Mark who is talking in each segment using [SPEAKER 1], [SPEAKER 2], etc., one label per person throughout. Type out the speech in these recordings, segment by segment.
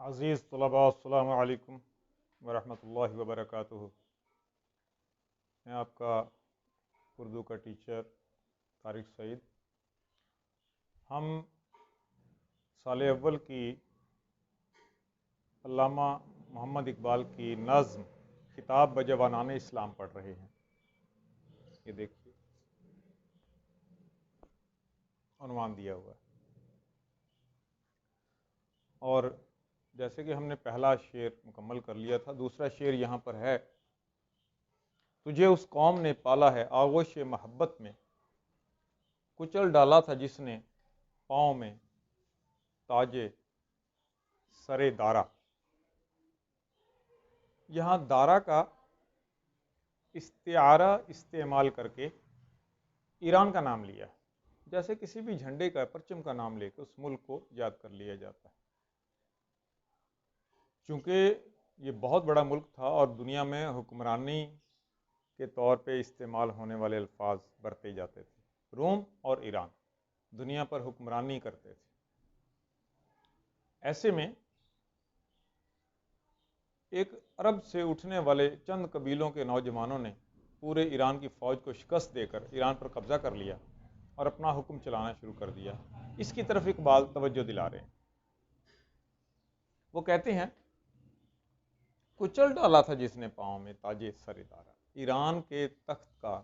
[SPEAKER 1] عزیز طلباء السلام علیکم ورحمۃ اللہ وبرکاتہ۔ میں آپ کا اردو کا ٹیچر طارق سعید۔ ہم سال اول کی علامہ محمد اقبال کی نظم خطاب بجوانان اسلام پڑھ رہے ہیں۔ یہ دیکھیے عنوان دیا ہوا ہے، اور جیسے کہ ہم نے پہلا شعر مکمل کر لیا تھا، دوسرا شعر یہاں پر ہے۔ تجھے اس قوم نے پالا ہے آغوش محبت میں، کچل ڈالا تھا جس نے پاؤں میں تاج سر دارا۔ یہاں دارا کا استعارہ استعمال کر کے ایران کا نام لیا ہے، جیسے کسی بھی جھنڈے کا پرچم کا نام لے کے اس ملک کو یاد کر لیا جاتا ہے۔ چونکہ یہ بہت بڑا ملک تھا اور دنیا میں حکمرانی کے طور پہ استعمال ہونے والے الفاظ برتے جاتے تھے۔ روم اور ایران دنیا پر حکمرانی کرتے تھے۔ ایسے میں ایک عرب سے اٹھنے والے چند قبیلوں کے نوجوانوں نے پورے ایران کی فوج کو شکست دے کر ایران پر قبضہ کر لیا اور اپنا حکم چلانا شروع کر دیا۔ اس کی طرف اقبال توجہ دلا رہے ہیں۔ وہ کہتے ہیں، کچل ڈالا تھا جس نے پاؤں میں تاج سر دارا۔ ایران کے تخت کا،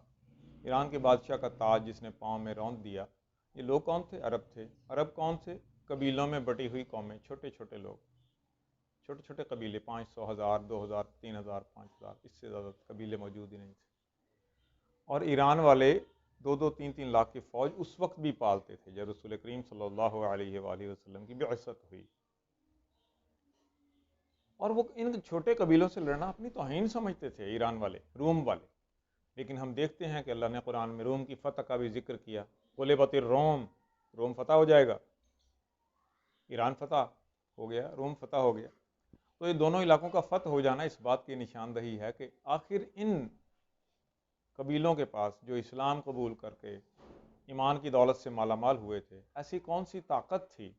[SPEAKER 1] ایران کے بادشاہ کا تاج جس نے پاؤں میں روند دیا۔ یہ لوگ کون تھے؟ عرب تھے۔ عرب کون تھے؟ قبیلوں میں بٹی ہوئی قومیں، چھوٹے چھوٹے لوگ، چھوٹے چھوٹے قبیلے، 500، 1000، 2000، 3000، 5000، اس سے زیادہ قبیلے موجود ہی نہیں تھے۔ اور ایران والے 2-2، 3-3 لاکھ کی فوج اس وقت بھی پالتے تھے جب رسول کریم صلی اللہ علیہ وآلہ وسلم کی بعثت ہوئی۔ اور وہ ان چھوٹے قبیلوں سے لڑنا اپنی توہین سمجھتے تھے ایران والے، روم والے۔ لیکن ہم دیکھتے ہیں کہ اللہ نے قرآن میں روم کی فتح کا بھی ذکر کیا۔ غلبت الروم، روم فتح ہو جائے گا۔ ایران فتح ہو گیا، روم فتح ہو گیا۔ تو یہ دونوں علاقوں کا فتح ہو جانا اس بات کی نشاندہی ہے کہ آخر ان قبیلوں کے پاس جو اسلام قبول کر کے ایمان کی دولت سے مالا مال ہوئے تھے، ایسی کون سی طاقت تھی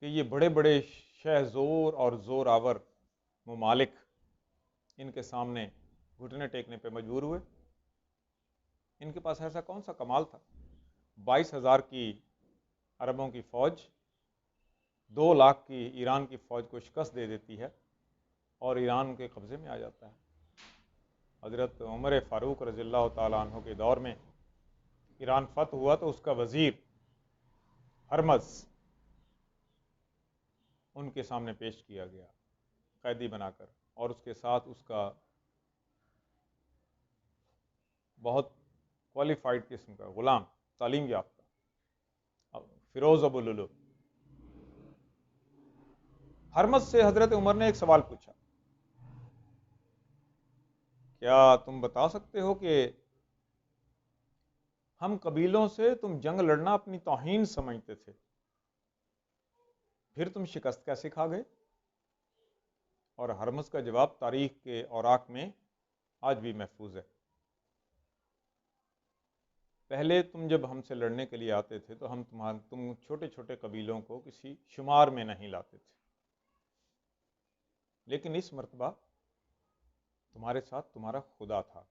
[SPEAKER 1] کہ یہ بڑے بڑے شہ زور اور زور آور ممالک ان کے سامنے گھٹنے ٹیکنے پہ مجبور ہوئے؟ ان کے پاس ایسا کون سا کمال تھا؟ 22,000 کی عربوں کی فوج 2 لاکھ کی ایران کی فوج کو شکست دے دیتی ہے اور ایران کے قبضے میں آ جاتا ہے۔ حضرت عمر فاروق رضی اللہ تعالیٰ عنہ کے دور میں ایران فتح ہوا تو اس کا وزیر ہرمز ان کے سامنے پیش کیا گیا قیدی بنا کر، اور اس کے ساتھ اس کا بہت کوالیفائڈ قسم کا غلام، تعلیم یافتہ فیروز ابو لولو۔ ہرمز سے حضرت عمر نے ایک سوال پوچھا، کیا تم بتا سکتے ہو کہ ہم قبیلوں سے تم جنگ لڑنا اپنی توہین سمجھتے تھے، پھر تم شکست کیسے کھا گئے؟ اور ہرمز کا جواب تاریخ کے اوراق میں آج بھی محفوظ ہے۔ پہلے تم جب ہم سے لڑنے کے لیے آتے تھے تو ہم تم چھوٹے چھوٹے قبیلوں کو کسی شمار میں نہیں لاتے تھے، لیکن اس مرتبہ تمہارے ساتھ تمہارا خدا تھا۔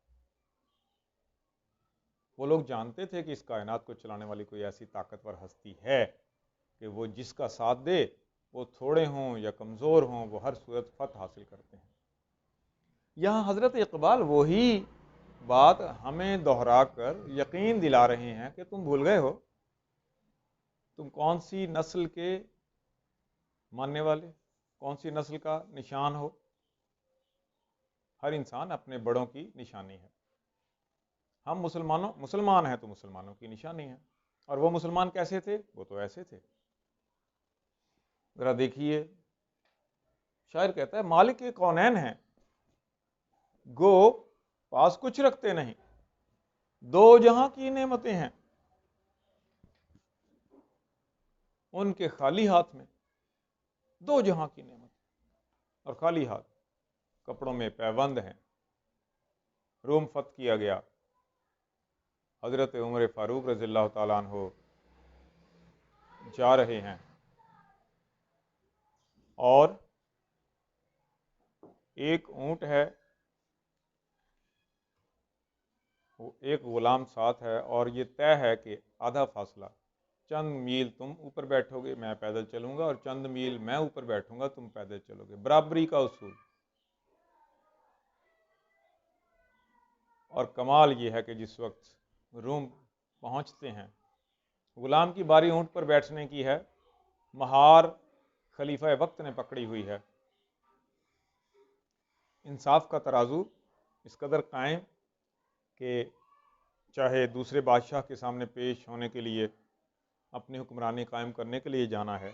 [SPEAKER 1] وہ لوگ جانتے تھے کہ اس کائنات کو چلانے والی کوئی ایسی طاقتور ہستی ہے کہ وہ جس کا ساتھ دے، وہ تھوڑے ہوں یا کمزور ہوں، وہ ہر صورت فتح حاصل کرتے ہیں۔ یہاں حضرت اقبال وہی بات ہمیں دہرا کر یقین دلا رہے ہیں کہ تم بھول گئے ہو تم کون سی نسل کے ماننے والے، کون سی نسل کا نشان ہو۔ ہر انسان اپنے بڑوں کی نشانی ہے۔ ہم مسلمان ہیں تو مسلمانوں کی نشانی ہے۔ اور وہ مسلمان کیسے تھے؟ وہ تو ایسے تھے۔ ذرا دیکھیے، شاعر کہتا ہے، مالک کونین ہیں گو پاس کچھ رکھتے نہیں، 2 جہاں کی نعمتیں ہیں ان کے خالی ہاتھ میں۔ 2 جہاں کی نعمت اور خالی ہاتھ، کپڑوں میں پیوند ہیں۔ روم فتح کیا گیا، حضرت عمر فاروق رضی اللہ تعالیٰ عنہ جا رہے ہیں اور ایک اونٹ ہے، ایک غلام ساتھ ہے، اور یہ طے ہے کہ آدھا فاصلہ چند میل تم اوپر بیٹھو گے میں پیدل چلوں گا، اور چند میل میں اوپر بیٹھوں گا تم پیدل چلو گے، برابری کا اصول۔ اور کمال یہ ہے کہ جس وقت روم پہنچتے ہیں، غلام کی باری اونٹ پر بیٹھنے کی ہے، مہار خلیفہ وقت نے پکڑی ہوئی ہے۔ انصاف کا ترازو اس قدر قائم کہ چاہے دوسرے بادشاہ کے سامنے پیش ہونے کے لیے، اپنی حکمرانی قائم کرنے کے لیے جانا ہے،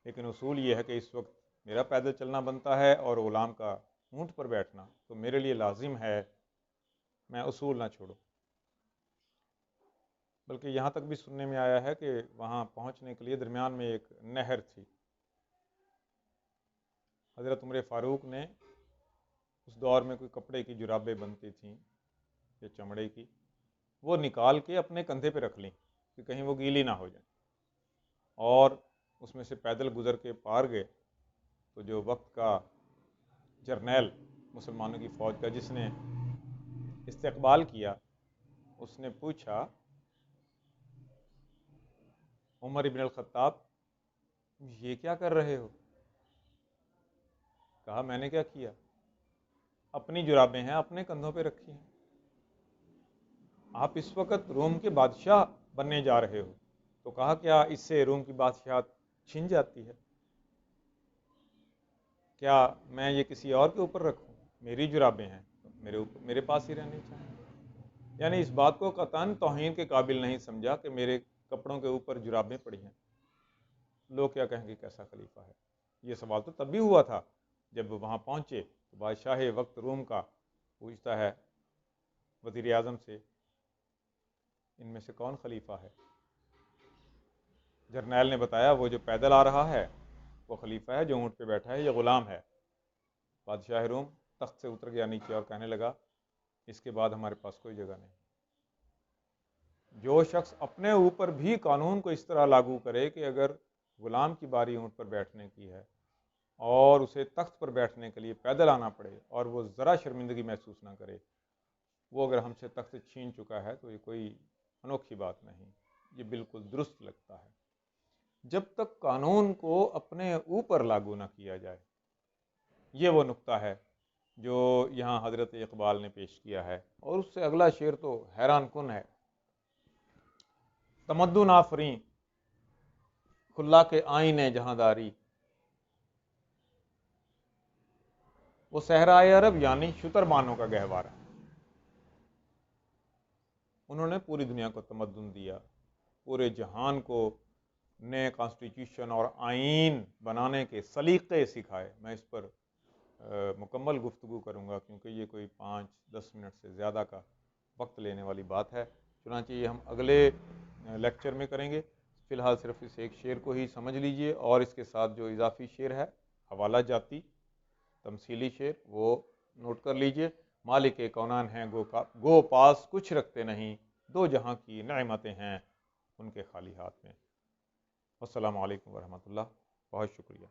[SPEAKER 1] لیکن اصول یہ ہے کہ اس وقت میرا پیدل چلنا بنتا ہے اور غلام کا اونٹ پر بیٹھنا، تو میرے لیے لازم ہے میں اصول نہ چھوڑوں۔ بلکہ یہاں تک بھی سننے میں آیا ہے کہ وہاں پہنچنے کے لیے درمیان میں ایک نہر تھی۔ حضرت عمر فاروق نے اس دور میں کوئی کپڑے کی جرابیں بنتی تھیں یا چمڑے کی، وہ نکال کے اپنے کندھے پہ رکھ لیں کہ کہیں وہ گیلی نہ ہو جائیں، اور اس میں سے پیدل گزر کے پار گئے۔ تو جو وقت کا جرنیل مسلمانوں کی فوج کا جس نے استقبال کیا، اس نے پوچھا عمر بن الخطاب یہ کیا کر رہے ہو؟ کہا میں نے کیا کیا، اپنی جرابیں ہیں اپنے کندھوں پہ رکھی ہیں، آپ اس وقت روم کے بادشاہ بننے جا رہے ہو، تو کہا کیا اس سے روم کی بادشاہت چھن جاتی ہے؟ کیا میں یہ کسی اور کے اوپر رکھوں؟ میری جرابیں ہیں، میرے پاس ہی رہنی چاہیے۔ یعنی اس بات کو قطعاً توہین کے قابل نہیں سمجھا کہ میرے کپڑوں کے اوپر جرابیں پڑی ہیں، لوگ کیا کہیں گے کیسا خلیفہ ہے۔ یہ سوال تو تب بھی ہوا تھا جب وہ وہاں پہنچے تو بادشاہ وقت روم کا پوچھتا ہے وزیر اعظم سے ان میں سے کون خلیفہ ہے؟ جرنیل نے بتایا وہ جو پیدل آ رہا ہے وہ خلیفہ ہے، جو اونٹ پہ بیٹھا ہے یہ غلام ہے۔ بادشاہ روم تخت سے اتر گیا نیچے اور کہنے لگا اس کے بعد ہمارے پاس کوئی جگہ نہیں۔ جو شخص اپنے اوپر بھی قانون کو اس طرح لاگو کرے کہ اگر غلام کی باری اونٹ پر بیٹھنے کی ہے اور اسے تخت پر بیٹھنے کے لیے پیدل آنا پڑے اور وہ ذرا شرمندگی محسوس نہ کرے، وہ اگر ہم سے تخت چھین چکا ہے تو یہ کوئی انوکھی بات نہیں، یہ بالکل درست لگتا ہے۔ جب تک قانون کو اپنے اوپر لاگو نہ کیا جائے، یہ وہ نقطہ ہے جو یہاں حضرت اقبال نے پیش کیا ہے۔ اور اس سے اگلا شعر تو حیران کن ہے، تمدن آفریں کھلا کے آئین جہاں داری، وہ صحرائے عرب یعنی شتربانوں کا گہوارہ۔ انہوں نے پوری دنیا کو تمدن دیا، پورے جہان کو نئے کانسٹیٹیوشن اور آئین بنانے کے سلیقے سکھائے۔ میں اس پر مکمل گفتگو کروں گا کیونکہ یہ کوئی 5-10 منٹ سے زیادہ کا وقت لینے والی بات ہے، چنانچہ یہ ہم اگلے لیکچر میں کریں گے۔ فی الحال صرف اس ایک شعر کو ہی سمجھ لیجئے، اور اس کے ساتھ جو اضافی شعر ہے حوالہ جاتی تمثیلی شعر وہ نوٹ کر لیجئے۔ مالک کونان ہیں گو پاس کچھ رکھتے نہیں، دو جہاں کی نعمتیں ہیں ان کے خالی ہاتھ میں۔ السلام علیکم ورحمۃ اللہ، بہت شکریہ۔